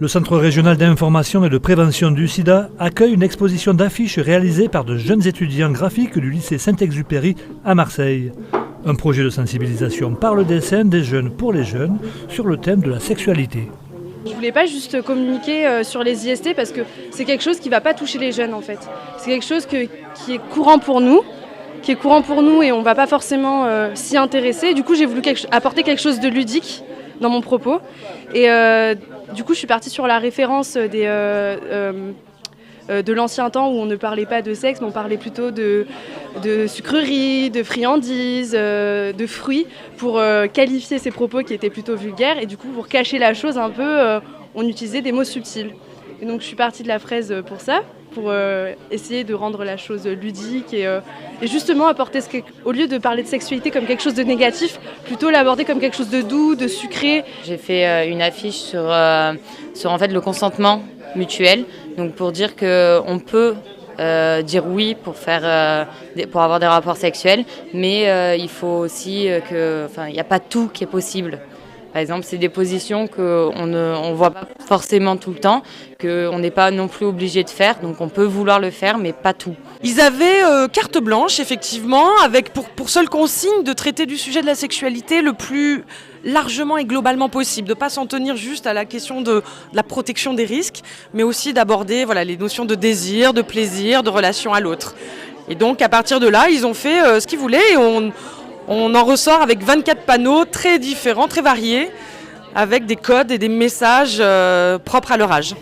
Le Centre régional d'information et de prévention du sida accueille une exposition d'affiches réalisée par de jeunes étudiants graphiques du lycée Saint-Exupéry à Marseille. Un projet de sensibilisation par le dessin des jeunes pour les jeunes sur le thème de la sexualité. Je voulais pas juste communiquer sur les IST parce que c'est quelque chose qui va pas toucher les jeunes en fait. C'est quelque chose qui est courant pour nous, et on va pas forcément s'y intéresser. Du coup, j'ai voulu apporter quelque chose de ludique dans mon propos. Et du coup, je suis partie sur la référence de l'ancien temps où on ne parlait pas de sexe, mais on parlait plutôt de sucreries, de friandises, de fruits, pour qualifier ces propos qui étaient plutôt vulgaires. Et du coup, pour cacher la chose un peu, on utilisait des mots subtils. Et donc, je suis partie de la fraise pour ça, pour essayer de rendre la chose ludique et justement apporter, au lieu de parler de sexualité comme quelque chose de négatif, plutôt l'aborder comme quelque chose de doux, de sucré. J'ai fait une affiche sur en fait, le consentement mutuel, donc pour dire qu'on peut dire oui pour avoir des rapports sexuels, mais il faut aussi il n'y a pas tout qui est possible. Par exemple, c'est des positions qu'on ne voit pas forcément tout le temps, qu'on n'est pas non plus obligé de faire, donc on peut vouloir le faire, mais pas tout. Ils avaient carte blanche, effectivement, avec pour seule consigne de traiter du sujet de la sexualité le plus largement et globalement possible, de ne pas s'en tenir juste à la question de la protection des risques, mais aussi d'aborder les notions de désir, de plaisir, de relation à l'autre. Et donc, à partir de là, ils ont fait ce qu'ils voulaient et on en ressort avec 24 panneaux très différents, très variés, avec des codes et des messages propres à leur âge.